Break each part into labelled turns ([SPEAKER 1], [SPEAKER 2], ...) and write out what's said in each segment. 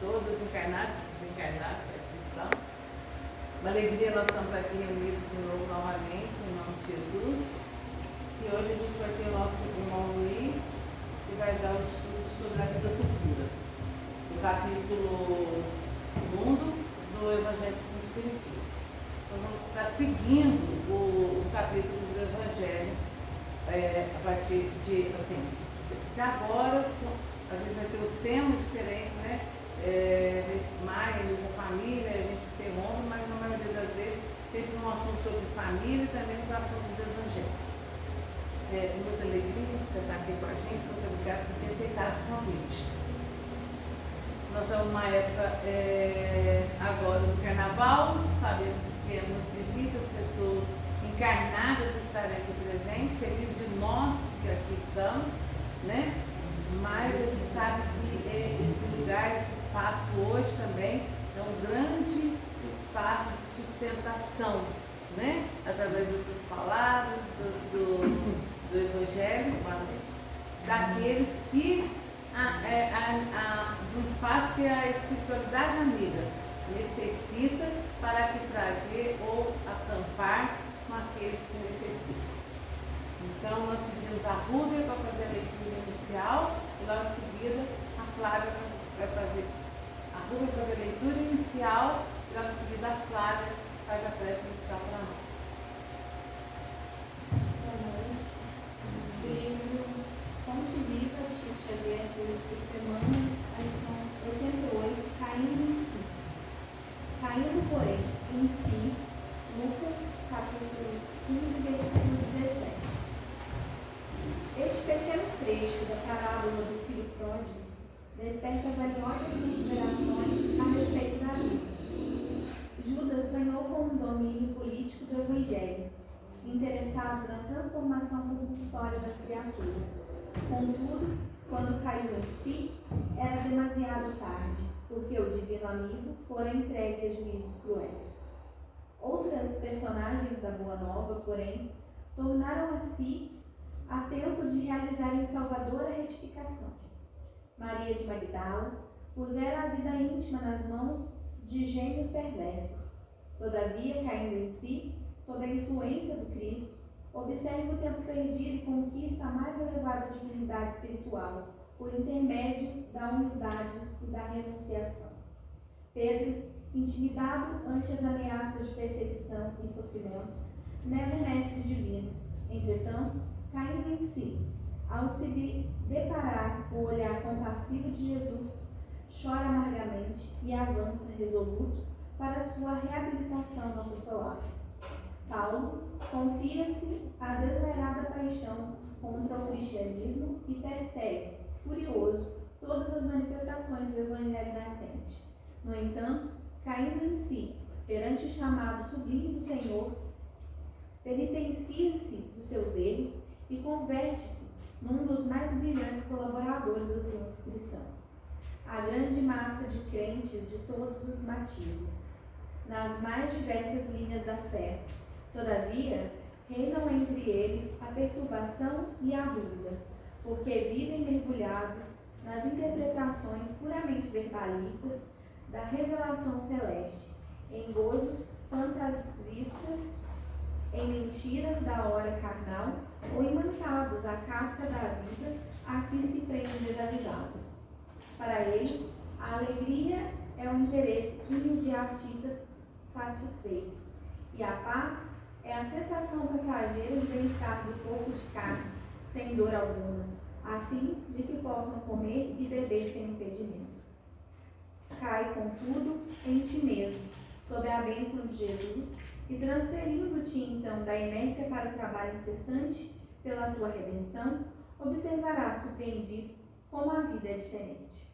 [SPEAKER 1] todos encarnados e desencarnados, que aqui estão. Uma alegria nós estamos aqui reunidos de novo novamente, em nome de Jesus. E hoje a gente vai ter o nosso irmão Luiz, que vai dar o estudo sobre a vida futura, do capítulo 2 do Evangelho segundo o Espiritismo. Então vamos estar seguindo os capítulos do Evangelho a partir de, assim, de agora, às vezes vai ter os temas diferentes, né? Mais a família, a gente interrompe, mas na maioria das vezes sempre um assunto sobre família e também os assuntos do Evangelho. Muita alegria você estar aqui com a gente, muito obrigada por ter aceitado o convite. Nós estamos numa época agora do carnaval, sabemos que é muito difícil as pessoas encarnadas estarem aqui presentes, feliz de nós que aqui estamos, né? Mas a gente sabe que esse lugar, esse espaço hoje também é um grande espaço de sustentação, né? Através das suas palavras, do Evangelho, daqueles que, do espaço que a espiritualidade amiga necessita para que trazer ou acampar com aqueles que necessitam. Então, nós pedimos a Rúbia para fazer a leitura inicial e logo em seguida a Flávia vai fazer. A Rúbia vai fazer a leitura inicial e logo em seguida a Flávia faz a prece inicial para nós.
[SPEAKER 2] Boa noite. Livro Fonte Viva, Chico Xavier, pelo Espírito Emmanuel, a lição 88, Caindo em si. Caindo, porém, em si, Lucas, capítulo 15, versículo 17. Este pequeno trecho da parábola do filho pródigo desperta valiosas considerações a respeito da vida. Judas sonhou com um domínio político do Evangelho, interessado na transformação compulsória das criaturas. Contudo, quando caiu em si, era demasiado tarde, porque o divino amigo fora entregue a juízes cruéis. Outras personagens da Boa Nova, porém, tornaram a si a tempo de realizarem salvadora retificação. Maria de Magdala pusera a vida íntima nas mãos de gênios perversos. Todavia, caindo em si, sob a influência do Cristo, observa o tempo perdido e conquista a mais elevada dignidade espiritual, por intermédio da humildade e da renunciação. Pedro, intimidado ante as ameaças de perseguição e sofrimento, nega o Mestre Divino. Entretanto, caindo em si, ao se deparar com o olhar compassivo de Jesus, chora amargamente e avança resoluto para sua reabilitação no apostolado. Paulo confia-se à desvairada paixão contra o cristianismo e persegue, furioso, todas as manifestações do Evangelho nascente. No entanto, caindo em si, perante o chamado sublime do Senhor, penitencia-se dos seus erros e converte-se num dos mais brilhantes colaboradores do triunfo cristão. A grande massa de crentes de todos os matizes, nas mais diversas linhas da fé, todavia, reinam entre eles a perturbação e a dúvida, porque vivem mergulhados nas interpretações puramente verbalistas da revelação celeste, em gozos fantasistas, em mentiras da hora carnal ou imantados à casca da vida a que se prendem desavisados. Para eles, a alegria é um interesse imediatista satisfeito, e a paz é a sensação passageira de bem-estar do corpo de carne, sem dor alguma, a fim de que possam comer e beber sem impedimento. Cai, contudo, em ti mesmo, sob a bênção de Jesus, e transferindo-te então da inércia para o trabalho incessante pela tua redenção, observarás surpreendido como a vida é diferente.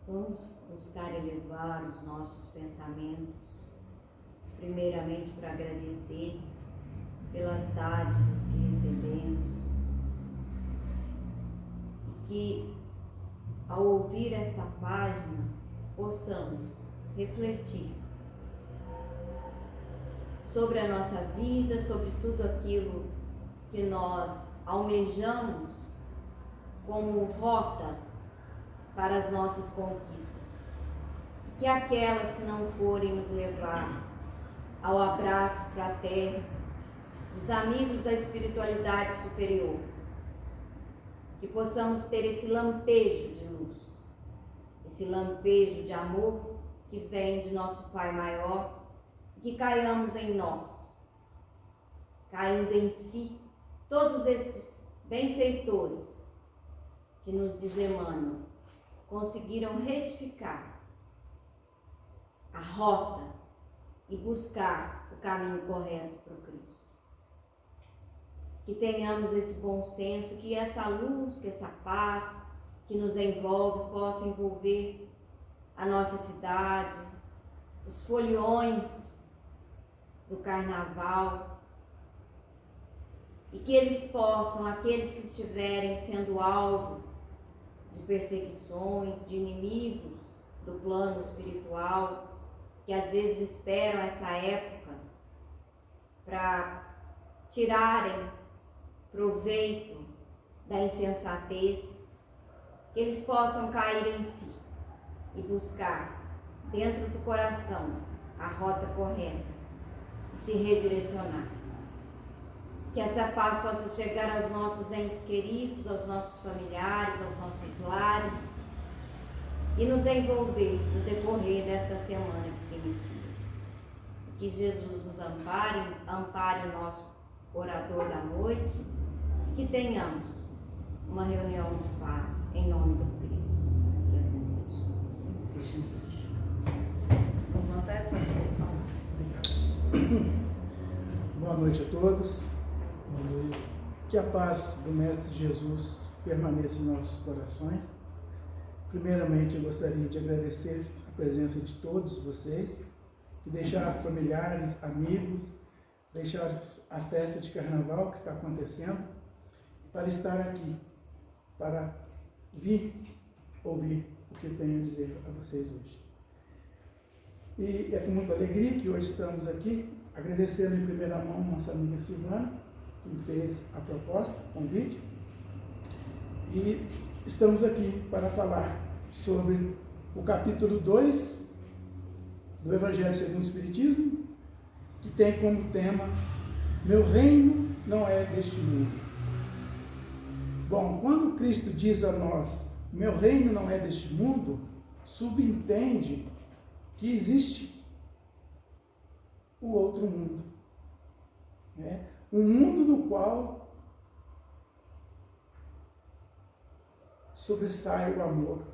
[SPEAKER 3] Vamos buscar elevar os nossos pensamentos, primeiramente para agradecer pelas dádivas que recebemos, e que, ao ouvir esta página, possamos refletir sobre a nossa vida, sobre tudo aquilo que nós almejamos como rota para as nossas conquistas. Que aquelas que não forem nos levar ao abraço fraterno dos amigos da espiritualidade superior, que possamos ter esse lampejo de luz, esse lampejo de amor que vem de nosso Pai maior, que caiamos em nós, caindo em si, todos estes benfeitores que nos desemanam, conseguiram retificar a rota e buscar o caminho correto para o Cristo. Que tenhamos esse bom senso, que essa luz, que essa paz que nos envolve possa envolver a nossa cidade, os foliões do carnaval, e que eles possam, aqueles que estiverem sendo alvo de perseguições, de inimigos do plano espiritual, que às vezes esperam essa época para tirarem proveito da insensatez, que eles possam cair em si e buscar dentro do coração a rota correta e se redirecionar. Que essa paz possa chegar aos nossos entes queridos, aos nossos familiares, aos nossos lares e nos envolver no decorrer desta semana que se inicia. Que Jesus nos ampare o nosso orador da noite, e que tenhamos uma reunião de paz em nome do Cristo. Que assim seja.
[SPEAKER 1] Com vontade, pastor.
[SPEAKER 4] Obrigado. Boa noite a todos. Que a paz do Mestre Jesus permaneça em nossos corações. Primeiramente, eu gostaria de agradecer a presença de todos vocês, que deixaram familiares, amigos, deixaram a festa de carnaval que está acontecendo, para estar aqui, para vir ouvir o que eu tenho a dizer a vocês hoje. E é com muita alegria que hoje estamos aqui, agradecendo em primeira mão nossa amiga Silvana, que me fez a proposta, o convite, e estamos aqui para falar sobre o capítulo 2 do Evangelho segundo o Espiritismo, que tem como tema: meu reino não é deste mundo. Bom, quando Cristo diz a nós, meu reino não é deste mundo, subentende que existe o outro mundo, né? Um mundo no qual sobressai o amor,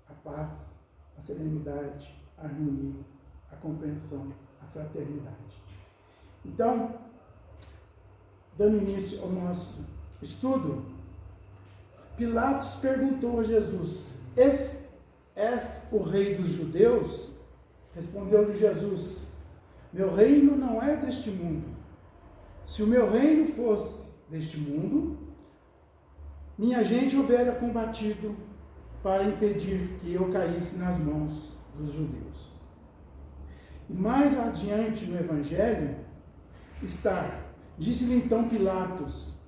[SPEAKER 4] a paz, a serenidade, a harmonia, a compreensão, a fraternidade. Então, dando início ao nosso estudo, Pilatos perguntou a Jesus: és o rei dos judeus? Respondeu-lhe Jesus: meu reino não é deste mundo. Se o meu reino fosse deste mundo, minha gente houvera combatido para impedir que eu caísse nas mãos dos judeus. E mais adiante no Evangelho está: disse-lhe então Pilatos: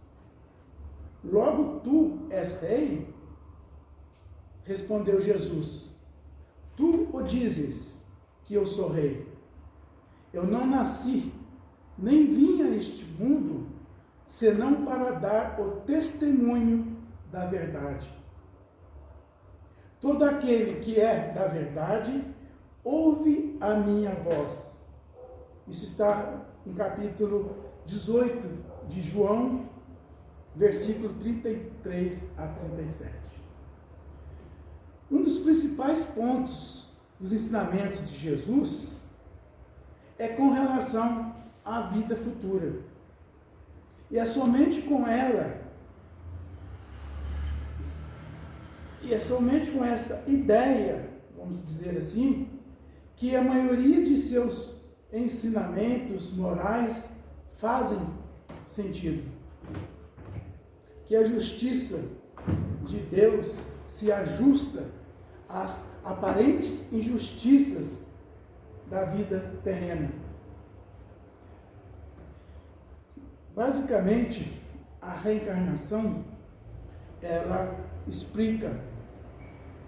[SPEAKER 4] logo tu és rei? Respondeu Jesus: tu o dizes que eu sou rei. Eu não nasci, nem vim a este mundo, senão para dar o testemunho da verdade. Todo aquele que é da verdade, ouve a minha voz. Isso está no capítulo 18 de João, versículo 33 a 37. Um dos principais pontos dos ensinamentos de Jesus é com relação à vida futura. E é somente com ela, e é somente com esta ideia, vamos dizer assim, que a maioria de seus ensinamentos morais fazem sentido. Que a justiça de Deus se ajusta às aparentes injustiças da vida terrena. Basicamente, a reencarnação, ela explica,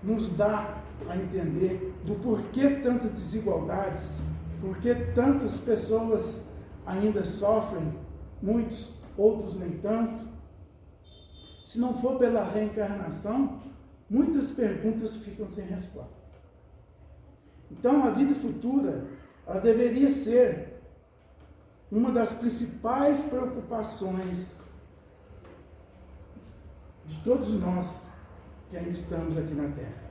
[SPEAKER 4] nos dá a entender do porquê tantas desigualdades, porquê tantas pessoas ainda sofrem, muitos, outros nem tanto. Se não for pela reencarnação, muitas perguntas ficam sem resposta. Então, a vida futura, ela deveria ser uma das principais preocupações de todos nós que ainda estamos aqui na Terra.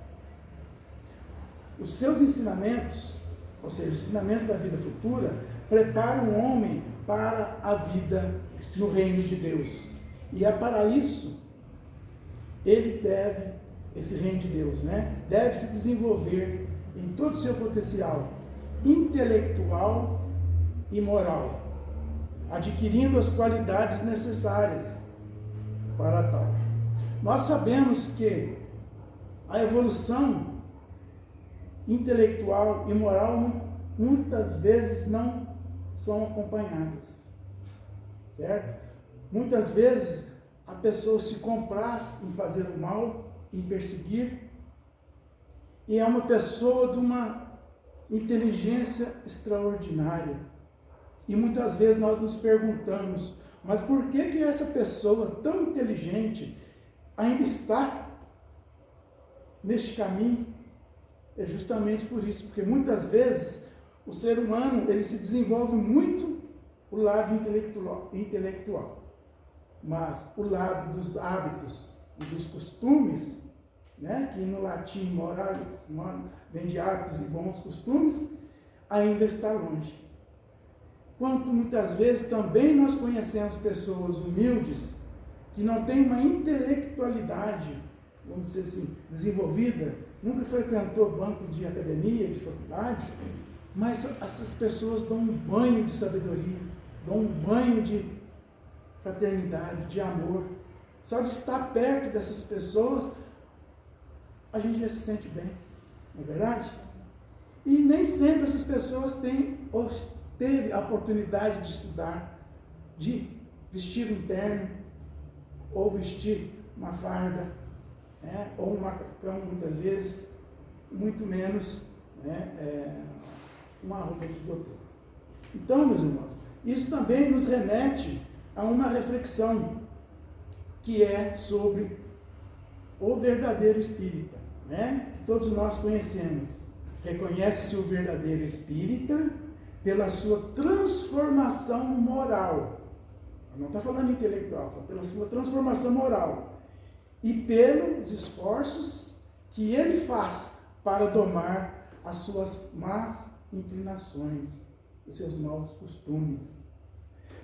[SPEAKER 4] Os seus ensinamentos, ou seja, os ensinamentos da vida futura, preparam o homem para a vida no reino de Deus. E é para isso, esse reino de Deus, deve se desenvolver em todo o seu potencial intelectual e moral, adquirindo as qualidades necessárias para tal. Nós sabemos que a evolução intelectual e moral muitas vezes não são acompanhadas, certo? Muitas vezes a pessoa se compraz em fazer o mal, em perseguir, e é uma pessoa de uma inteligência extraordinária. E muitas vezes nós nos perguntamos, mas por que essa pessoa tão inteligente ainda está neste caminho? É justamente por isso, porque muitas vezes o ser humano, ele se desenvolve muito o lado intelectual, mas o lado dos hábitos e dos costumes, que no latim moralis vem de hábitos e bons costumes, ainda está longe. Quanto muitas vezes também nós conhecemos pessoas humildes que não têm uma intelectualidade, vamos dizer assim, desenvolvida, nunca frequentou bancos de academia, de faculdades, mas essas pessoas dão um banho de sabedoria, dão um banho de fraternidade, de amor. Só de estar perto dessas pessoas, a gente já se sente bem, não é verdade? E nem sempre essas pessoas teve a oportunidade de estudar, de vestir um terno, ou vestir uma farda, ou um macacão muitas vezes, muito menos uma roupa de doutor. Então, meus irmãos, isso também nos remete a uma reflexão que é sobre o verdadeiro espírita, que todos nós conhecemos. Reconhece-se o verdadeiro espírita pela sua transformação moral. Não está falando intelectual, fala pela sua transformação moral. E pelos esforços que ele faz para domar as suas más inclinações, os seus maus costumes.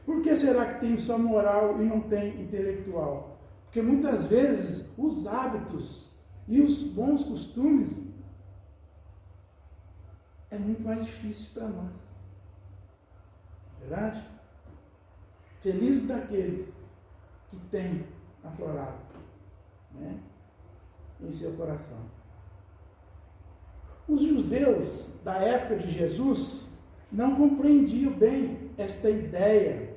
[SPEAKER 4] Por que será que tem só moral e não tem intelectual? Porque muitas vezes os hábitos e os bons costumes é muito mais difícil para nós. Verdade? Felizes daqueles que têm aflorado em seu coração. Os judeus da época de Jesus não compreendiam bem esta ideia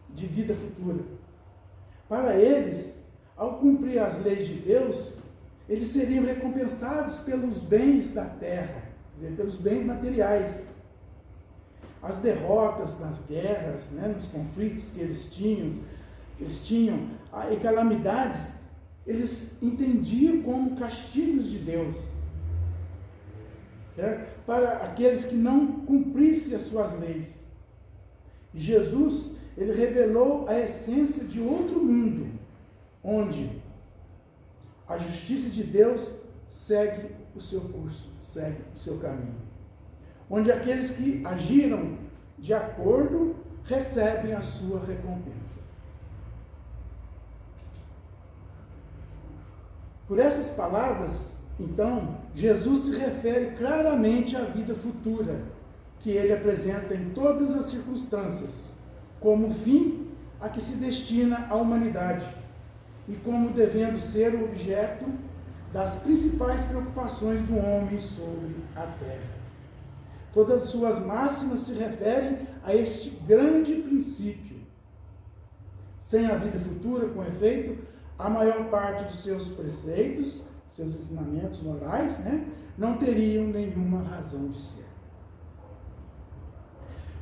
[SPEAKER 4] de vida futura. Para eles, ao cumprir as leis de Deus, eles seriam recompensados pelos bens da terra, quer dizer, pelos bens materiais. As derrotas nas guerras, nos conflitos que eles tinham, e calamidades, eles entendiam como castigos de Deus, certo? Para aqueles que não cumprissem as suas leis. Jesus, ele revelou a essência de outro mundo, onde a justiça de Deus segue o seu curso, segue o seu caminho. Onde aqueles que agiram de acordo recebem a sua recompensa. Por essas palavras, então, Jesus se refere claramente à vida futura, que ele apresenta em todas as circunstâncias, como fim a que se destina a humanidade, e como devendo ser o objeto das principais preocupações do homem sobre a terra. Todas as suas máximas se referem a este grande princípio, sem a vida futura, com efeito, a maior parte dos seus preceitos, seus ensinamentos morais, né, não teriam nenhuma razão de ser.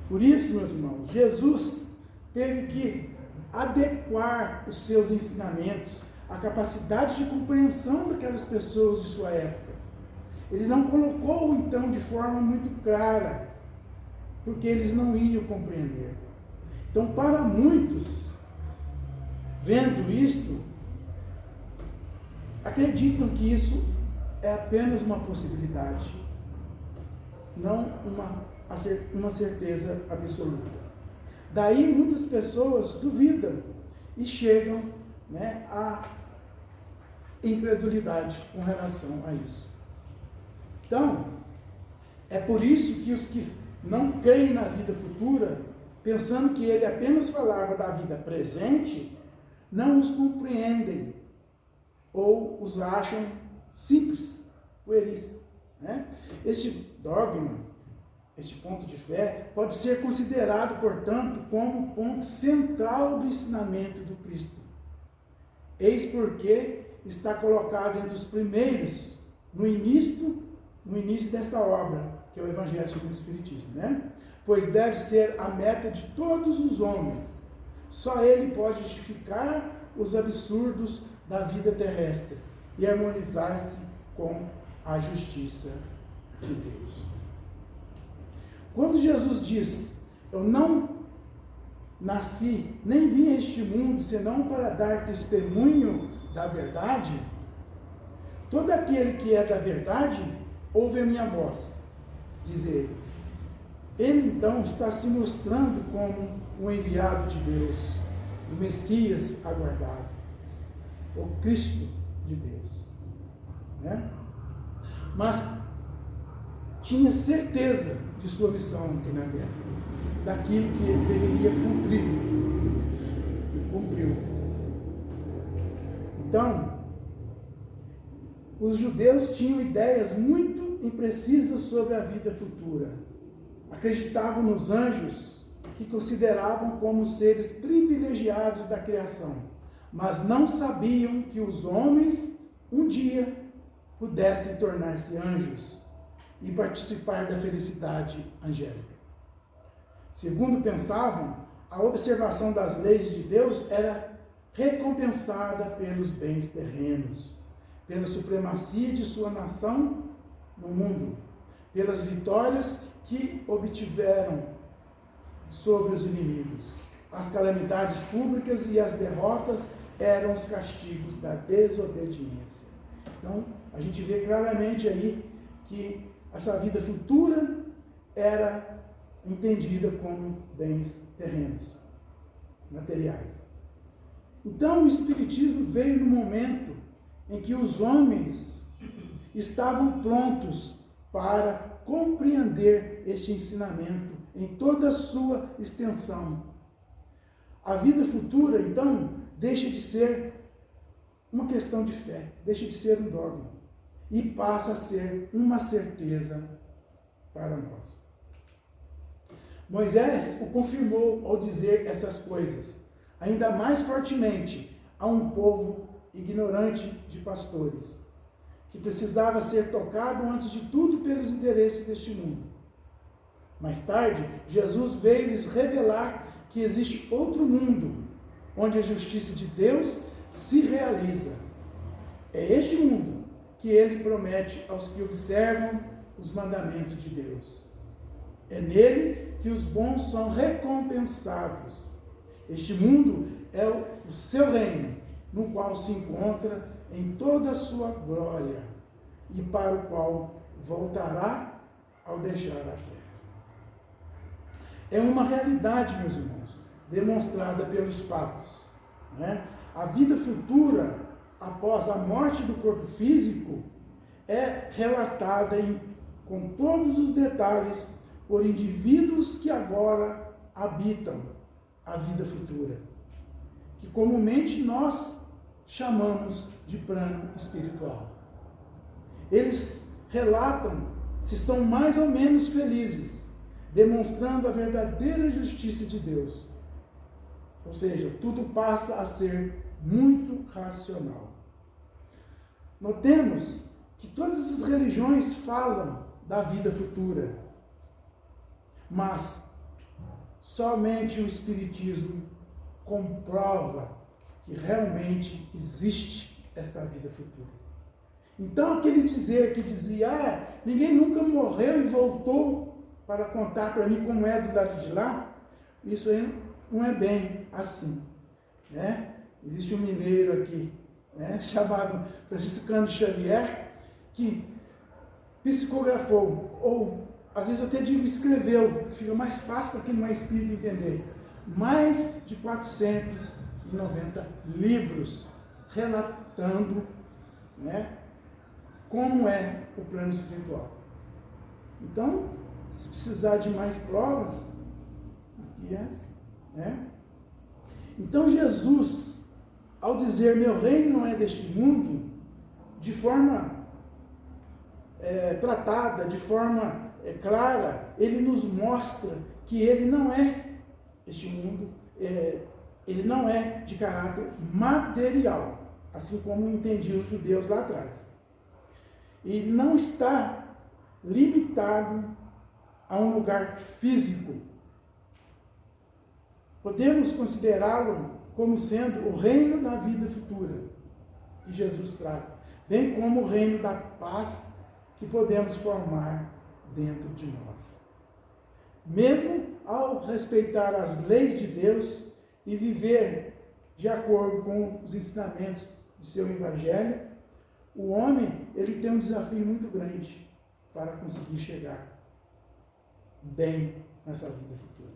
[SPEAKER 4] Por isso, meus irmãos, Jesus teve que adequar os seus ensinamentos à capacidade de compreensão daquelas pessoas de sua época. Ele não colocou, então, de forma muito clara, porque eles não iam compreender. Então, para muitos, vendo isto, acreditam que isso é apenas uma possibilidade, não uma certeza absoluta. Daí muitas pessoas duvidam e chegam, né, à incredulidade com relação a isso. Então, é por isso que os que não creem na vida futura, pensando que ele apenas falava da vida presente, não os compreendem ou os acham simples, pueris, né? Este dogma, este ponto de fé, pode ser considerado, portanto, como ponto central do ensinamento do Cristo. Eis porque está colocado entre os primeiros, no início desta obra, que é o Evangelho segundo o Espiritismo, né? Pois deve ser a meta de todos os homens. Só ele pode justificar os absurdos da vida terrestre e harmonizar-se com a justiça de Deus. Quando Jesus diz, eu não nasci, nem vim a este mundo, senão para dar testemunho da verdade, todo aquele que é da verdade, ouve a minha voz, diz ele. Ele então está se mostrando como um enviado de Deus, o Messias aguardado, o Cristo de Deus, né? Mas tinha certeza de sua missão aqui na terra, daquilo que ele deveria cumprir, e cumpriu. Então, os judeus tinham ideias muito imprecisas sobre a vida futura. Acreditavam nos anjos, que consideravam como seres privilegiados da criação, mas não sabiam que os homens um dia pudessem tornar-se anjos e participar da felicidade angélica. Segundo pensavam, a observação das leis de Deus era recompensada pelos bens terrenos, pela supremacia de sua nação no mundo, pelas vitórias que obtiveram sobre os inimigos. As calamidades públicas e as derrotas eram os castigos da desobediência. Então, a gente vê claramente aí que essa vida futura era entendida como bens terrenos, materiais. Então, o Espiritismo veio no momento em que os homens estavam prontos para compreender este ensinamento em toda a sua extensão. A vida futura, então, deixa de ser uma questão de fé, deixa de ser um dogma e passa a ser uma certeza para nós. Moisés o confirmou ao dizer essas coisas, ainda mais fortemente a um povo ignorante de pastores, que precisava ser tocado antes de tudo pelos interesses deste mundo. Mais tarde, Jesus veio lhes revelar que existe outro mundo, onde a justiça de Deus se realiza. É este mundo que ele promete aos que observam os mandamentos de Deus. É nele que os bons são recompensados. Este mundo é o seu reino, no qual se encontra em toda a sua glória e para o qual voltará ao deixar a terra. É uma realidade, meus irmãos, demonstrada pelos fatos, né? A vida futura, após a morte do corpo físico, é relatada com todos os detalhes por indivíduos que agora habitam a vida futura, que comumente nós chamamos de plano espiritual. Eles relatam se são mais ou menos felizes, demonstrando a verdadeira justiça de Deus. Ou seja, tudo passa a ser muito racional. Notemos que todas as religiões falam da vida futura, mas somente o Espiritismo comprova que realmente existe esta vida futura. Então, aquele dizer que dizia, ninguém nunca morreu e voltou para contar para mim como é do lado de lá, isso aí não é bem assim, né? Existe um mineiro aqui, né, chamado Francisco Cândido Xavier, que psicografou, ou às vezes eu até digo escreveu, que fica mais fácil para quem não é espírita entender, mais de 490 livros relatando, né, como é o plano espiritual. Então, se precisar de mais provas, né? Então Jesus, ao dizer meu reino não é deste mundo, de forma tratada, de forma clara, ele nos mostra que ele não é este mundo, ele não é de caráter material, assim como entendiam os judeus lá atrás. E não está limitado a um lugar físico. Podemos considerá-lo como sendo o reino da vida futura que Jesus trata, bem como o reino da paz que podemos formar dentro de nós. Mesmo ao respeitar as leis de Deus e viver de acordo com os ensinamentos de seu evangelho, o homem, ele tem um desafio muito grande para conseguir chegar bem nessa vida futura.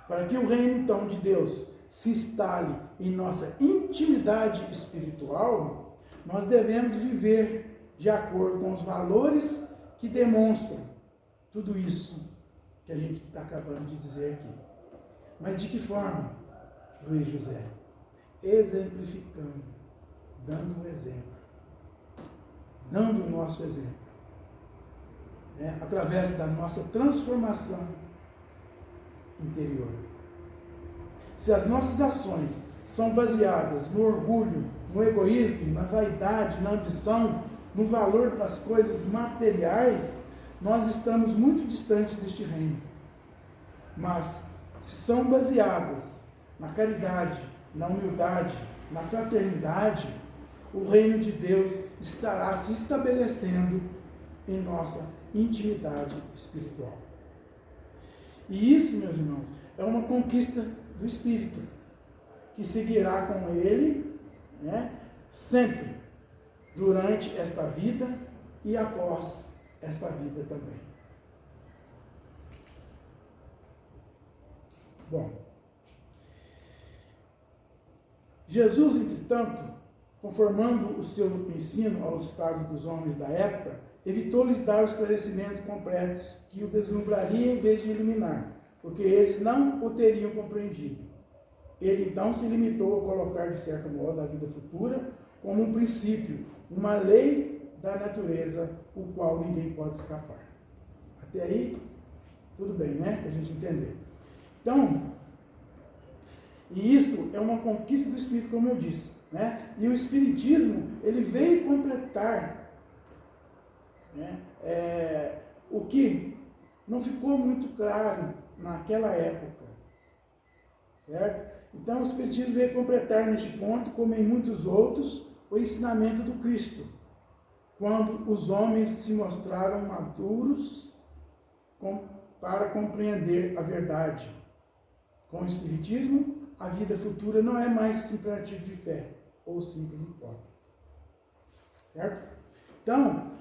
[SPEAKER 4] Para que o reino, então, de Deus se instale em nossa intimidade espiritual, nós devemos viver de acordo com os valores que demonstram tudo isso que a gente está acabando de dizer aqui. Mas de que forma, Luiz José? Exemplificando, dando um exemplo. Dando o nosso exemplo. Através da nossa transformação interior. Se as nossas ações são baseadas no orgulho, no egoísmo, na vaidade, na ambição, no valor das coisas materiais, nós estamos muito distantes deste reino. Mas se são baseadas na caridade, na humildade, na fraternidade, o reino de Deus estará se estabelecendo em nossa intimidade espiritual. E isso, meus irmãos, é uma conquista do Espírito, que seguirá com ele, né, sempre, durante esta vida e após esta vida também. Bom, Jesus, entretanto, conformando o seu ensino aos estados dos homens da época, evitou-lhes dar os esclarecimentos completos que o deslumbraria em vez de iluminar, porque eles não o teriam compreendido. Ele então se limitou a colocar, de certo modo, a vida futura como um princípio, uma lei da natureza, o qual ninguém pode escapar. Até aí, tudo bem, né? Para a gente entender. Então, e isto é uma conquista do Espírito, como eu disse, né? E o Espiritismo, ele veio completar, né, o que não ficou muito claro naquela época, certo? Então, o Espiritismo veio completar neste ponto, como em muitos outros, o ensinamento do Cristo, quando os homens se mostraram maduros para compreender a verdade. Com o Espiritismo, a vida futura não é mais simples artigo de fé ou simples hipótese, certo? Então,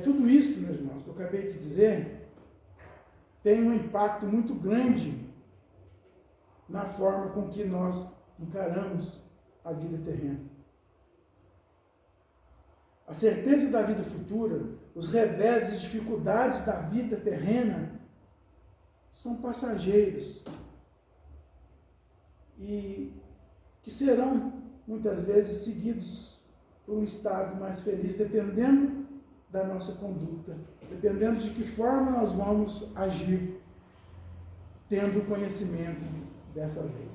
[SPEAKER 4] tudo isso, meus irmãos, que eu acabei de dizer, tem um impacto muito grande na forma com que nós encaramos a vida terrena. A certeza da vida futura, os revés e dificuldades da vida terrena são passageiros e que serão, muitas vezes, seguidos por um estado mais feliz, dependendo da nossa conduta, dependendo de que forma nós vamos agir, tendo conhecimento dessa lei.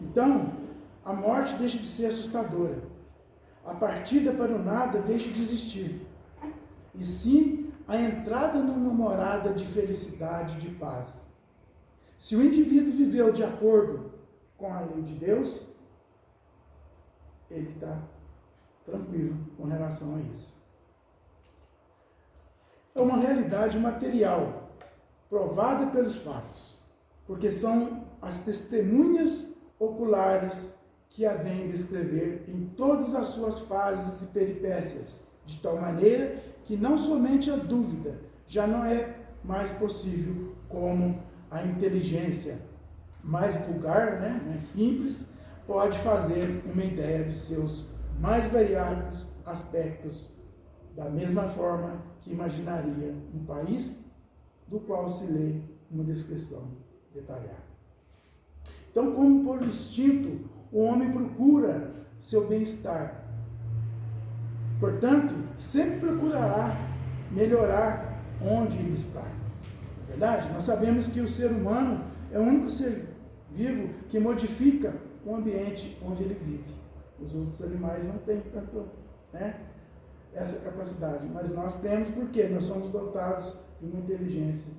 [SPEAKER 4] Então, a morte deixa de ser assustadora. A partida para o nada deixa de existir. E sim, a entrada numa morada de felicidade, de paz. Se o indivíduo viveu de acordo com a lei de Deus, ele está tranquilo com relação a isso. É uma realidade material, provada pelos fatos, porque são as testemunhas oculares que a vêm descrever em todas as suas fases e peripécias, de tal maneira que não somente a dúvida já não é mais possível, como a inteligência mais vulgar, mais simples, pode fazer uma ideia dos seus mais variados aspectos, da mesma forma que imaginaria um país do qual se lê uma descrição detalhada. Então, como por instinto, o homem procura seu bem-estar. Portanto, sempre procurará melhorar onde ele está. Não é verdade? Nós sabemos que o ser humano é o único ser vivo que modifica o ambiente onde ele vive. Os outros animais não têm tanto, essa capacidade, mas nós temos porque nós somos dotados de uma inteligência.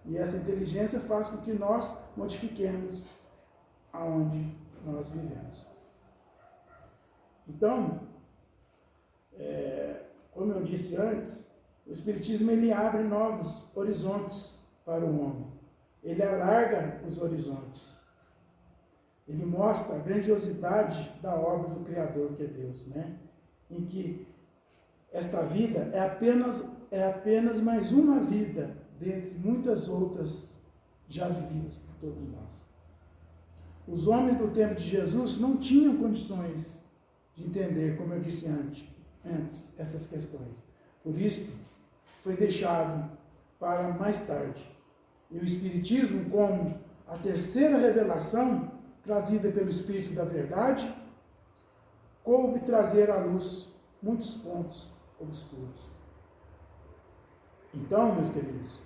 [SPEAKER 4] E essa inteligência faz com que nós modifiquemos aonde nós vivemos. Então, como eu disse antes, o Espiritismo ele abre novos horizontes para o homem. Ele alarga os horizontes. Ele mostra a grandiosidade da obra do Criador, que é Deus, em que esta vida é apenas mais uma vida, dentre muitas outras já vividas por todos nós. Os homens do tempo de Jesus não tinham condições de entender, como eu disse antes, essas questões. Por isso, foi deixado para mais tarde. E o Espiritismo, como a terceira revelação, trazida pelo Espírito da Verdade, coube trazer à luz muitos pontos obscuros. Então, meus queridos,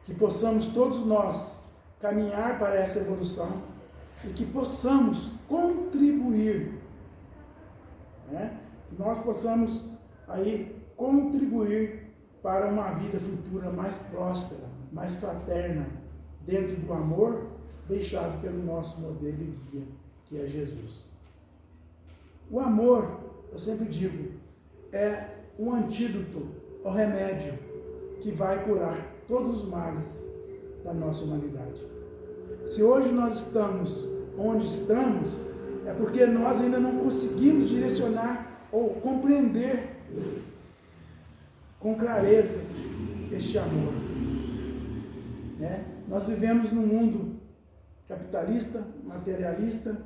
[SPEAKER 4] que possamos todos nós caminhar para essa evolução e que possamos contribuir, que nós possamos aí contribuir para uma vida futura mais próspera, mais fraterna, dentro do amor deixado pelo nosso modelo e guia, que é Jesus. O amor, eu sempre digo, é o antídoto, o remédio que vai curar todos os males da nossa humanidade. Se hoje nós estamos onde estamos, é porque nós ainda não conseguimos direcionar ou compreender com clareza este amor. Nós vivemos num mundo capitalista, materialista,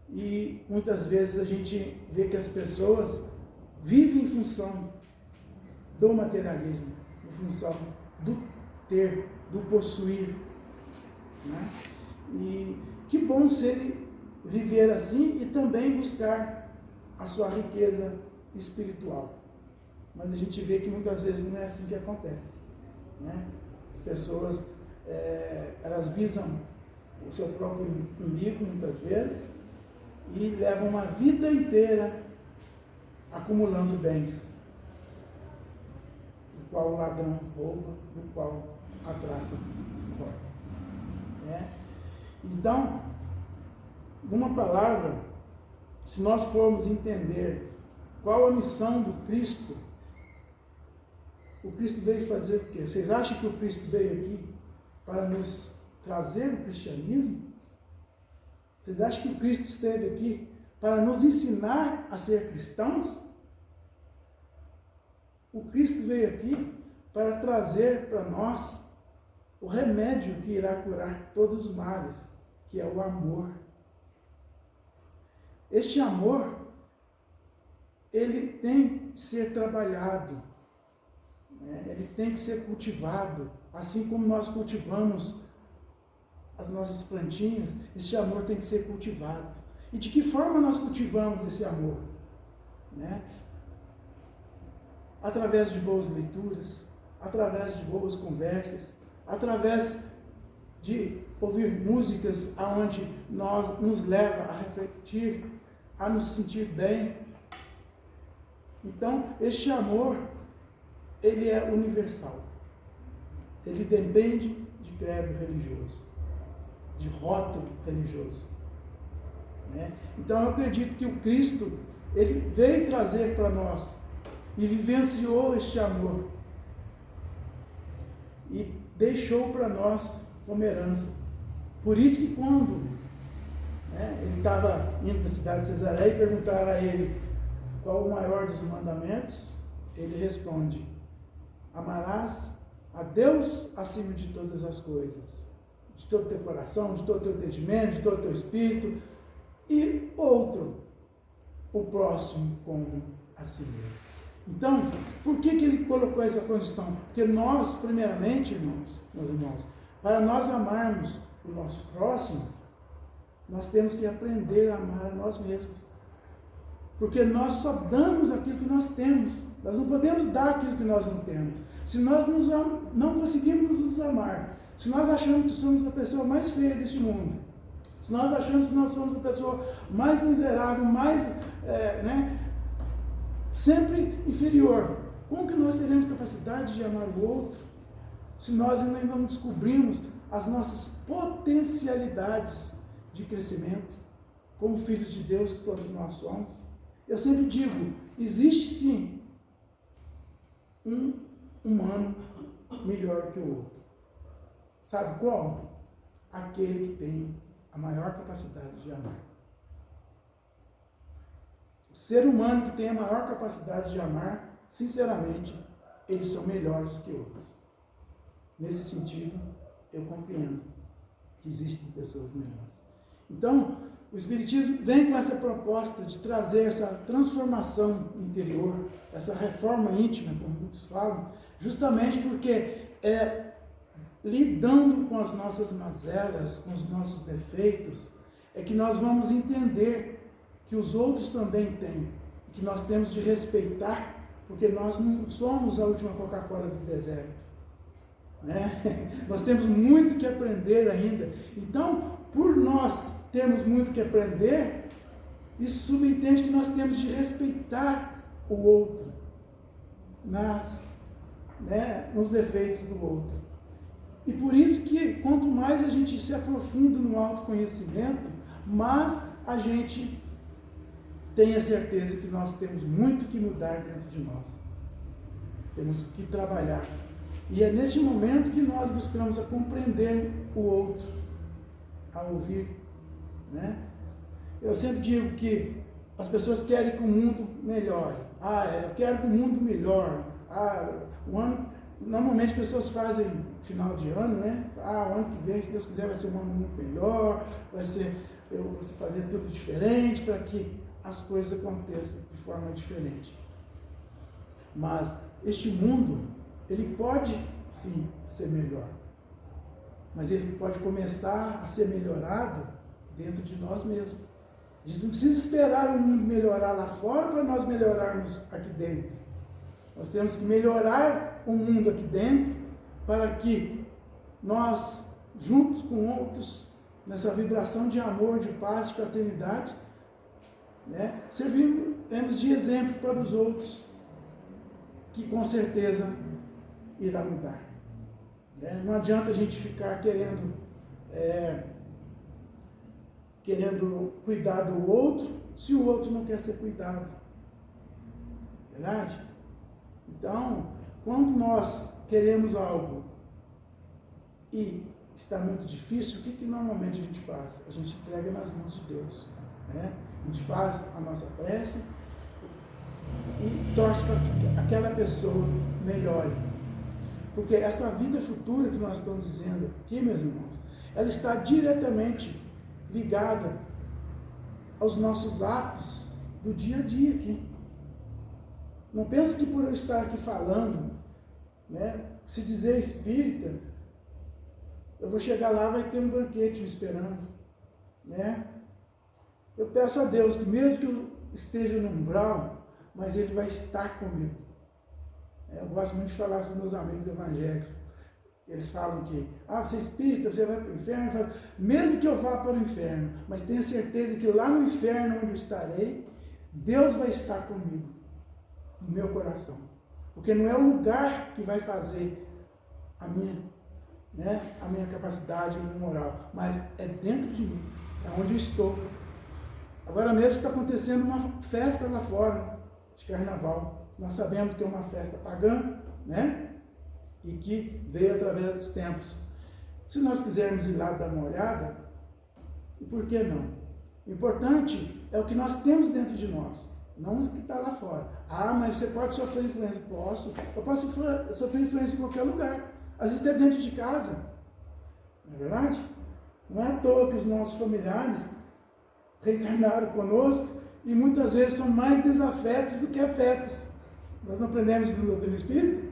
[SPEAKER 4] e muitas vezes a gente vê que as pessoas vivem em função do materialismo, em função do ter, do possuir. E que bom se ele viver assim e também buscar a sua riqueza espiritual. Mas a gente vê que muitas vezes não é assim que acontece. As pessoas, elas visam o seu próprio umbigo, muitas vezes, e levam uma vida inteira acumulando bens, do qual o ladrão rouba, do qual a traça rouba. Então, numa palavra, se nós formos entender qual a missão do Cristo, o Cristo veio fazer o quê? Vocês acham que o Cristo veio aqui para nos trazer o cristianismo? Vocês acham que o Cristo esteve aqui para nos ensinar a ser cristãos? O Cristo veio aqui para trazer para nós o remédio que irá curar todos os males, que é o amor. Este amor, ele tem que ser trabalhado, ele tem que ser cultivado, assim como nós cultivamos as nossas plantinhas, este amor tem que ser cultivado. E de que forma nós cultivamos esse amor? Através de boas leituras, através de boas conversas, através de ouvir músicas aonde nos leva a refletir, a nos sentir bem. Então, este amor, ele é universal. Ele depende de credo religioso, de rótulo religioso. Né? Então, eu acredito que o Cristo, ele veio trazer para nós e vivenciou este amor e deixou para nós como herança. Por isso que quando ele estava indo para a cidade de Cesareia e perguntaram a ele qual o maior dos mandamentos, ele responde: amarás a Deus acima de todas as coisas, de todo o teu coração, de todo o teu entendimento, de todo o teu espírito, e outro, o próximo como a si mesmo. Então, por que ele colocou essa condição? Porque nós, primeiramente, meus irmãos, para nós amarmos o nosso próximo, nós temos que aprender a amar a nós mesmos. Porque nós só damos aquilo que nós temos. Nós não podemos dar aquilo que nós não temos. Se nós não conseguimos nos amar, se nós achamos que somos a pessoa mais feia deste mundo, se nós achamos que nós somos a pessoa mais miserável, mais, sempre inferior, como que nós teremos capacidade de amar o outro, se nós ainda não descobrimos as nossas potencialidades de crescimento, como filhos de Deus que todos nós somos? Eu sempre digo, existe sim um humano melhor que o outro. Sabe qual? Aquele que tem a maior capacidade de amar. O ser humano que tem a maior capacidade de amar, sinceramente, eles são melhores do que outros. Nesse sentido, eu compreendo que existem pessoas melhores. Então, o Espiritismo vem com essa proposta de trazer essa transformação interior, essa reforma íntima, como muitos falam, justamente porque lidando com as nossas mazelas, com os nossos defeitos, é que nós vamos entender que os outros também têm, que nós temos de respeitar, porque nós não somos a última Coca-Cola do deserto. Nós temos muito que aprender ainda. Então, por nós termos muito que aprender, isso subentende que nós temos de respeitar o outro nos defeitos do outro. E por isso que quanto mais a gente se aprofunda no autoconhecimento, mais a gente tem a certeza que nós temos muito que mudar dentro de nós. Temos que trabalhar. E é neste momento que nós buscamos a compreender o outro, a ouvir. Eu sempre digo que as pessoas querem que o mundo melhore. Eu quero que o mundo melhore. Normalmente as pessoas fazem final de ano, o ano que vem, se Deus quiser, vai ser um ano muito melhor, eu vou fazer tudo diferente para que as coisas aconteçam de forma diferente. Mas este mundo, ele pode sim ser melhor, mas ele pode começar a ser melhorado dentro de nós mesmos. A gente não precisa esperar o mundo melhorar lá fora para nós melhorarmos aqui dentro. Nós temos que melhorar o mundo aqui dentro para que nós, juntos com outros, nessa vibração de amor, de paz, de fraternidade, serviremos de exemplo para os outros, que com certeza irá mudar. Não adianta a gente ficar querendo cuidar do outro, se o outro não quer ser cuidado. Verdade? Então, quando nós queremos algo e está muito difícil, o que normalmente a gente faz? A gente entrega nas mãos de Deus. A gente faz a nossa prece e torce para que aquela pessoa melhore. Porque essa vida futura que nós estamos dizendo aqui, meus irmãos, ela está diretamente ligada aos nossos atos do dia a dia aqui. Não pense que por eu estar aqui falando, se dizer espírita, eu vou chegar lá, vai ter um banquete me esperando. Eu peço a Deus que mesmo que eu esteja no umbral, mas Ele vai estar comigo. Eu gosto muito de falar com os meus amigos evangélicos. Eles falam que, você é espírita, você vai para o inferno. Falo, mesmo que eu vá para o inferno, mas tenha certeza que lá no inferno onde eu estarei, Deus vai estar comigo, no meu coração. Porque não é o lugar que vai fazer a minha capacidade, a minha moral, mas é dentro de mim, é onde eu estou. Agora mesmo está acontecendo uma festa lá fora, de carnaval. Nós sabemos que é uma festa pagã, né? E que veio através dos tempos. Se nós quisermos ir lá dar uma olhada, por que não? O importante é o que nós temos dentro de nós, não o que está lá fora. Mas você pode sofrer influência? Eu posso sofrer influência em qualquer lugar, às vezes até dentro de casa, não é verdade? Não é à toa que os nossos familiares reencarnaram conosco e muitas vezes são mais desafetos do que afetos. Nós não aprendemos isso no doutrina espírita,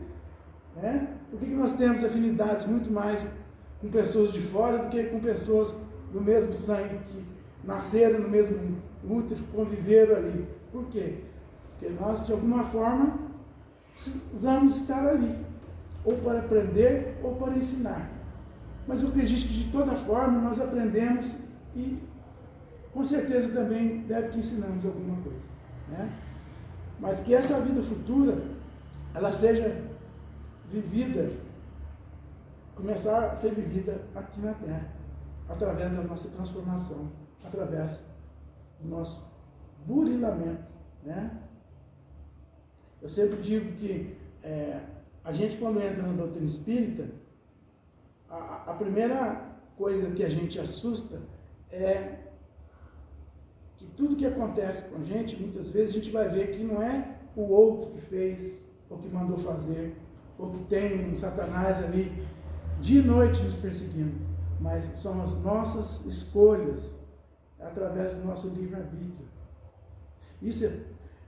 [SPEAKER 4] né? Por que nós temos afinidades muito mais com pessoas de fora do que com pessoas do mesmo sangue, que nasceram no mesmo útero, conviveram ali? Por quê? Porque nós, de alguma forma, precisamos estar ali, ou para aprender, ou para ensinar. Mas eu acredito que de toda forma nós aprendemos e com certeza também deve que ensinamos alguma coisa, né? Mas que essa vida futura, ela seja vivida, começar a ser vivida aqui na Terra, através da nossa transformação, através do nosso burilamento, né? Eu sempre digo que a gente, quando entra na doutrina espírita, a primeira coisa que a gente assusta é que tudo que acontece com a gente, muitas vezes a gente vai ver que não é o outro que fez, ou que mandou fazer, ou que tem um Satanás ali dia e noite nos perseguindo, mas são as nossas escolhas, através do nosso livre-arbítrio. Isso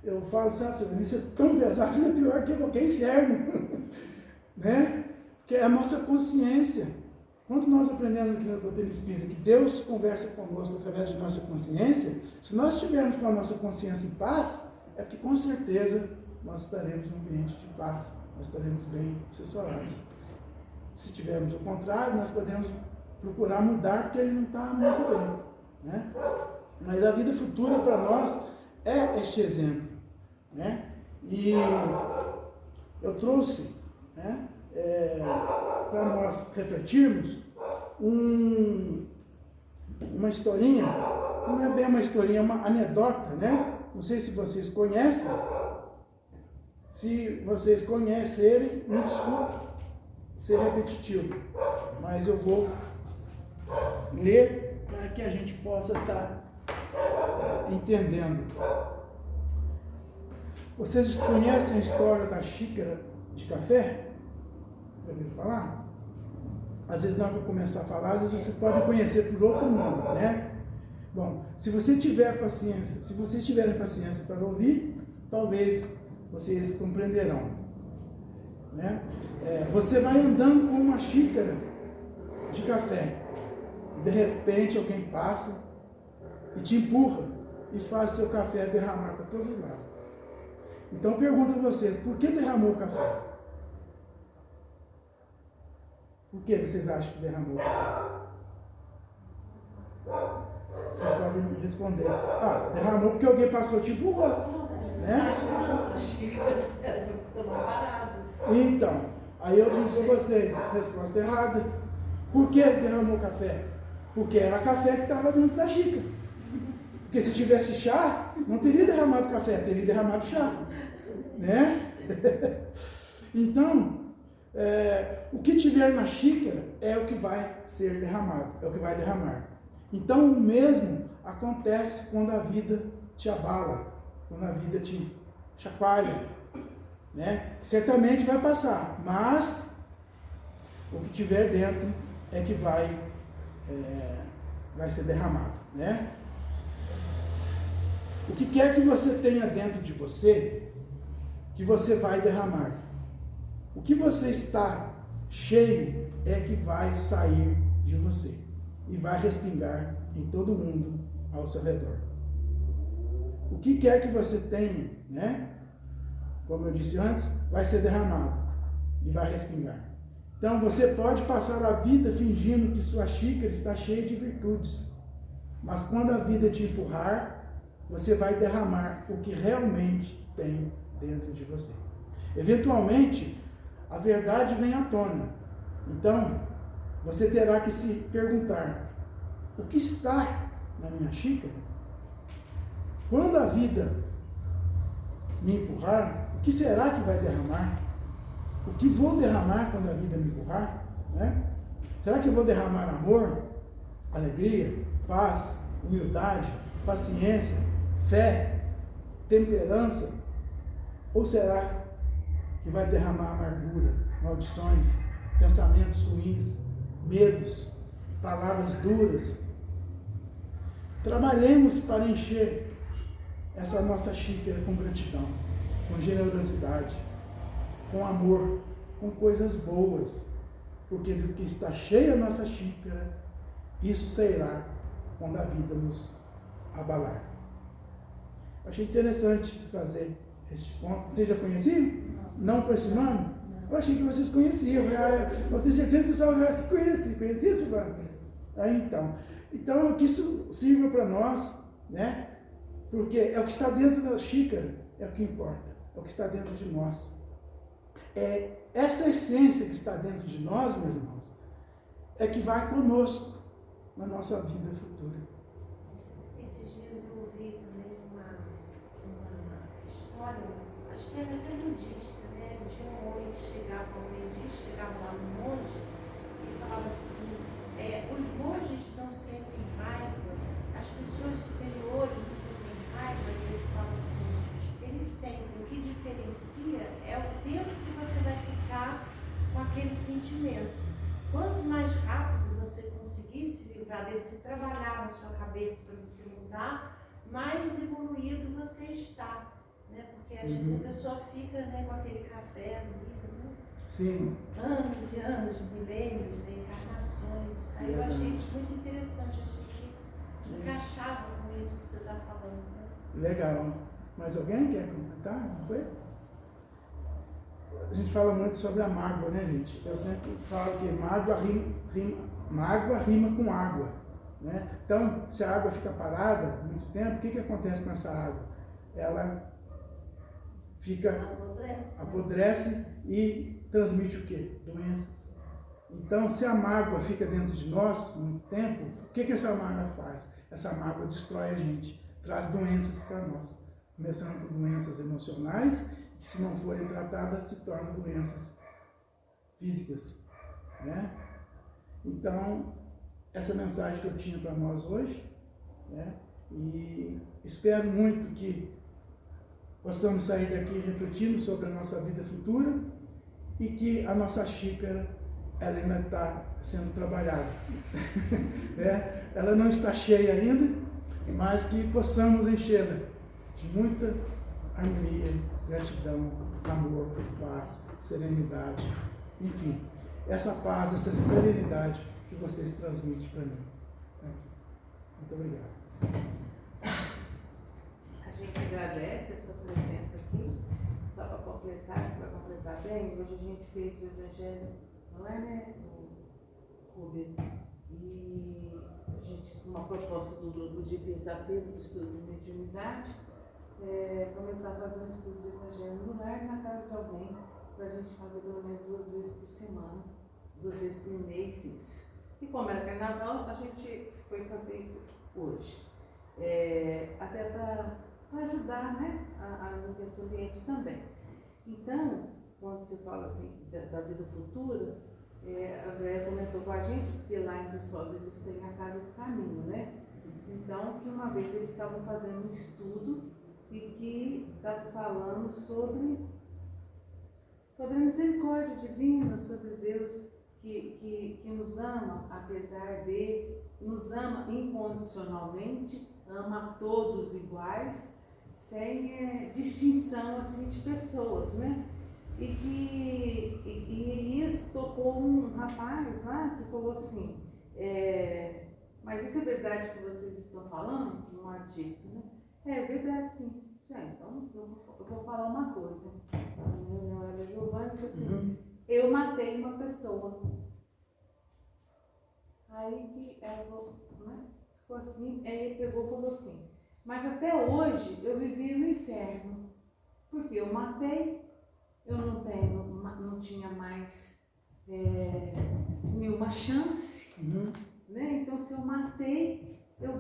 [SPEAKER 4] eu falo, sabe, isso é tão pesado, isso é pior que qualquer inferno, né? Porque é a nossa consciência. Quando nós aprendemos aqui na doutrina espírita que Deus conversa conosco através de nossa consciência, se nós estivermos com a nossa consciência em paz, é porque com certeza nós estaremos num ambiente de paz, nós estaremos bem assessorados. Se tivermos o contrário, nós podemos procurar mudar porque ele não está muito bem, né? Mas a vida futura para nós é este exemplo, né? E eu trouxe, né, para nós refletirmos uma historinha, não é bem uma historinha, é uma anedota, né? Não sei se vocês conhecem. Se vocês conhecerem, me desculpe ser repetitivo, mas eu vou ler para que a gente possa estar entendendo. Vocês conhecem a história da xícara de café? Já ouviram falar? Às vezes, na hora que eu começar a falar, às vezes vocês podem conhecer por outro nome, né? Bom, se você tiver paciência, se vocês tiverem paciência para ouvir, talvez vocês compreenderão, né? Você vai andando com uma xícara de café, e de repente alguém passa e te empurra e faz seu café derramar para todos os lados. Então eu pergunto a vocês, por que derramou o café? Por que vocês acham que derramou o café? Vocês podem me responder. Derramou porque alguém passou te empurrou, né? Então, aí eu digo para vocês, resposta errada. Por que derramou o café? Porque era café que estava dentro da xícara. Porque se tivesse chá, não teria derramado café, teria derramado chá, né? Então, o que tiver na xícara é o que vai ser derramado, é o que vai derramar. Então, o mesmo acontece quando a vida te abala, quando a vida te chacoalha, né? Certamente vai passar, mas o que tiver dentro é que vai ser derramado, né? O que quer que você tenha dentro de você, que você vai derramar. O que você está cheio é que vai sair de você e vai respingar em todo mundo ao seu redor. O que quer que você tenha, né? Como eu disse antes, vai ser derramado e vai respingar. Então você pode passar a vida fingindo que sua xícara está cheia de virtudes, mas quando a vida te empurrar, você vai derramar o que realmente tem dentro de você. Eventualmente, a verdade vem à tona. Então, você terá que se perguntar: o que está na minha xícara? Quando a vida me empurrar, o que será que vai derramar? O que vou derramar quando a vida me empurrar? Né? Será que eu vou derramar amor, alegria, paz, humildade, paciência, fé, temperança? Ou será que vai derramar amargura, maldições, pensamentos ruins, medos, palavras duras? Trabalhemos para encher essa nossa xícara com gratidão, com generosidade, com amor, com coisas boas, porque do que está cheia a nossa xícara, isso sairá quando a vida nos abalar. Eu achei interessante fazer este ponto. Vocês já conheciam? Não por esse nome? Eu achei que vocês conheciam. Eu tenho certeza que o pessoal já conhecia. Conhecia, Silvana? Então, que isso sirva para nós, né? Porque é o que está dentro da xícara, é o que importa, é o que está dentro de nós. É essa essência que está dentro de nós, meus irmãos, é que vai conosco na nossa vida futura.
[SPEAKER 5] Esses dias eu ouvi também uma história, acho que era até budista, né? De um homem que chegava lá no monge e falava assim, os monges estão sempre em raiva, as pessoas superiores não sentem raiva, e ele fala assim, eles sentem, o que diferencia é o tempo que você vai ficar com aquele sentimento. Quanto mais rápido você conseguir se livrar desse, trabalhar na sua cabeça para você mudar, mais evoluído você está, né? Porque às vezes a pessoa fica, né, com aquele café no livro, né?
[SPEAKER 4] Sim.
[SPEAKER 5] Anos e anos, milênios, né, encarnações. Aí eu achei isso muito interessante, achei que encaixava com isso que você está falando, né?
[SPEAKER 4] Legal. Mais alguém quer comentar alguma coisa? A gente fala muito sobre a mágoa, né, gente? Eu sempre falo que mágoa rima com água, né? Então, se a água fica parada muito tempo, o que acontece com essa água? Ela apodrece e transmite o quê? Doenças. Então, se a mágoa fica dentro de nós muito tempo, o que essa mágoa faz? Essa mágoa destrói a gente, traz doenças para nós. Começando por doenças emocionais, que se não forem tratadas se tornam doenças físicas, né? Então, essa mensagem que eu tinha para nós hoje, né? E espero muito que possamos sair daqui refletindo sobre a nossa vida futura e que a nossa xícara, ela ainda está sendo trabalhada, né? Ela não está cheia ainda, mas que possamos enchê-la de muita harmonia, gratidão, amor, paz, serenidade, enfim, essa paz, essa serenidade que vocês transmitem para mim. Muito obrigado.
[SPEAKER 1] A gente agradece a sua presença aqui. Só para completar bem, hoje a gente fez o Evangelho, não é, né, Rubi? E a gente, uma proposta de terça-feira do estudo de mediunidade, começar a fazer um estudo do Evangelho no lar, na casa de alguém, para a gente fazer pelo menos 2 vezes por semana, 2 vezes por mês, isso. E como era carnaval, a gente foi fazer isso hoje. Até para ajudar, né, a questão do cliente também. Então, quando você fala assim da vida futura, a Andréia comentou com a gente, porque lá em Viçosa eles têm a Casa do Caminho, né? Então, que uma vez eles estavam fazendo um estudo e que estava falando sobre a misericórdia divina, sobre Deus que nos ama, apesar de, nos ama incondicionalmente, ama a todos iguais, sem distinção assim, de pessoas, né? E isso tocou um rapaz lá que falou assim, mas isso é verdade que vocês estão falando? Um artigo, né? É verdade, sim. Então, eu vou falar uma coisa. A reunião era Giovanni, falou assim, eu matei uma pessoa. Aí que ela falou, né? Ficou assim, aí ele pegou e falou assim, mas até hoje eu vivi no inferno, porque eu matei, eu não tinha mais nenhuma chance, né? Então se eu matei, eu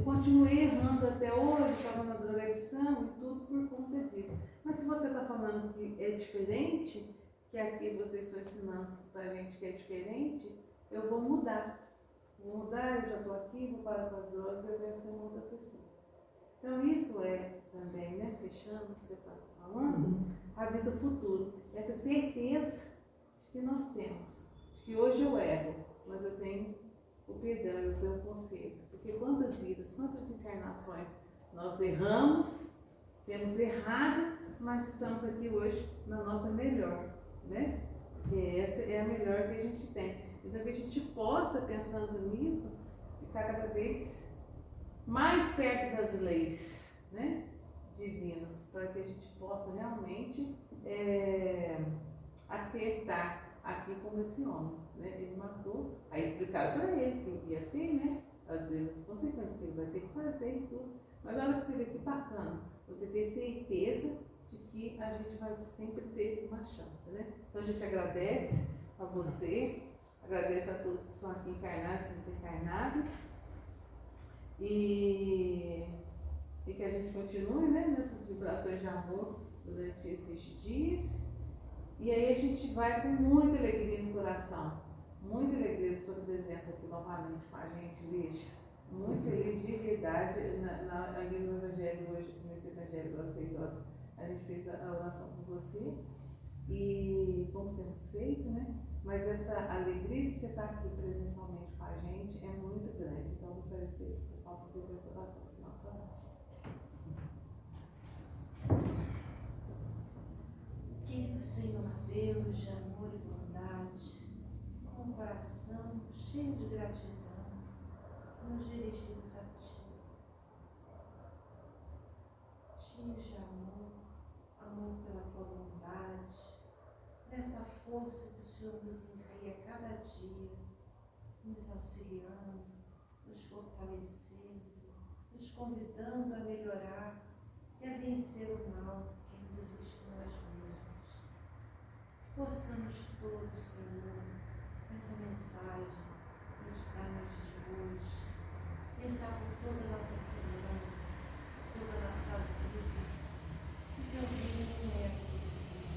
[SPEAKER 1] continuei errando até hoje, estava na drogadição e tudo por conta disso. Mas se você está falando que é diferente, que aqui vocês estão ensinando pra gente que é diferente, eu vou mudar. Vou mudar, eu já estou aqui, vou parar com as drogas, eu quero ser uma outra pessoa. Então isso é também, né, fechando o que você está falando, a vida futuro. Essa certeza de que nós temos, de que hoje eu erro, mas eu tenho o perdão, eu tenho o conserto. Porque quantas vidas, quantas encarnações nós erramos, temos errado, mas estamos aqui hoje na nossa melhor, né? Porque essa é a melhor que a gente tem. Então que a gente possa, pensando nisso, ficar cada vez mais perto das leis, né, divinas, para que a gente possa realmente acertar aqui como esse homem, né? Ele matou, aí explicaram para ele que ele ia ter, né, às vezes as consequências que ele vai ter que fazer e tudo, mas olha para você ver que bacana, você ter certeza de que a gente vai sempre ter uma chance, né? Então a gente agradece a você, agradeço a todos que estão aqui encarnados e desencarnados, e que a gente continue, né, nessas vibrações de amor durante esses dias. E aí a gente vai com muita alegria no coração, muita alegria de sua presença aqui novamente com a gente, Lígia. Muito feliz de verdade. Ali no Evangelho hoje, nesse Evangelho às 6 horas, a gente fez a oração com você. E como temos feito, né? Mas essa alegria de você estar aqui presencialmente com a gente é muito grande. Então, gostaria de ser, por favor, fazer essa oração final para nós.
[SPEAKER 5] Querido Senhor Deus de amor e bondade, com o coração cheio de gratidão, nos dirigimos a Ti. Cheios de amor, amor pela Tua bondade, nessa força que o Senhor nos envia cada dia, nos auxiliando, nos fortalecendo, nos convidando a melhorar e a vencer o mal que ainda existe em nós mesmos. Que possamos todos, Senhor, essa mensagem da noite de hoje, pensar por toda a nossa semana, toda a nossa vida, que Teu reino não é aqui, Senhor.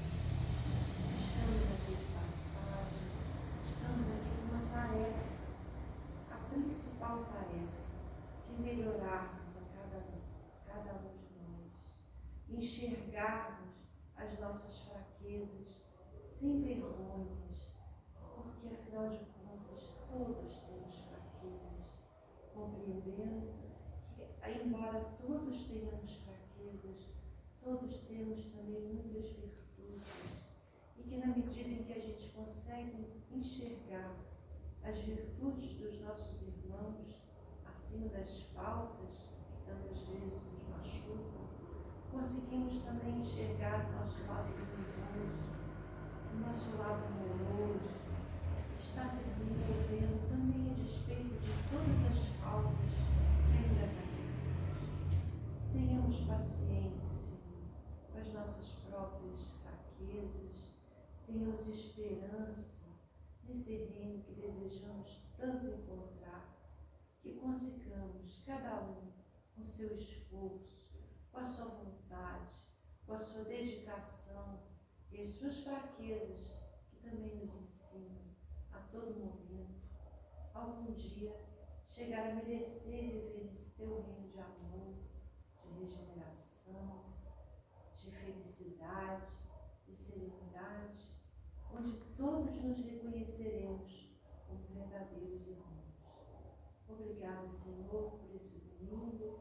[SPEAKER 5] Estamos aqui de passagem, estamos aqui com uma tarefa, a principal tarefa, que é melhorarmos a cada um de nós, enxergarmos as nossas fraquezas sem vergonhas, porque afinal de contas todos temos fraquezas, compreendendo que, embora todos tenhamos fraquezas, todos temos também muitas virtudes, e que na medida em que a gente consegue enxergar as virtudes dos nossos irmãos, acima das faltas que tantas vezes nos machucam, conseguimos também enxergar o nosso lado luminoso, o nosso lado amoroso, que está se desenvolvendo também a despeito de todas as faltas que ainda carregamos. Tenhamos paciência, Senhor, com as nossas próprias fraquezas, tenhamos esperança nesse reino que desejamos tanto encontrar, que consigamos, cada um, com seu esforço, com a sua vontade, com a sua dedicação e as suas fraquezas, que também nos ensinam a todo momento, algum dia chegar a merecer viver nesse teu reino de amor, de regeneração, de felicidade, de serenidade, onde todos nos reconheceremos como verdadeiros irmãos. Obrigada, Senhor, por esse domingo,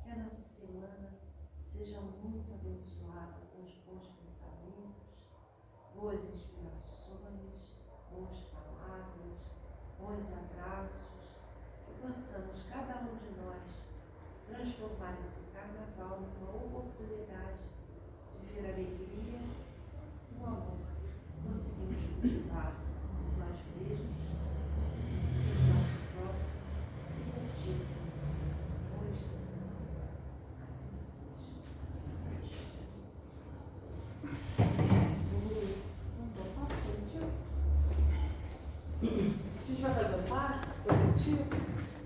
[SPEAKER 5] que a nossa semana seja muito abençoada com os bons pensamentos, boas inspirações, boas palavras, bons abraços, que possamos, cada um de nós, transformar esse carnaval numa oportunidade de ver alegria no amor, conseguimos cultivar nós mesmos, no nosso próximo, e muitíssimo hoje e sempre. Assim seja. Assim seja.
[SPEAKER 1] A gente vai fazer um passe coletivo?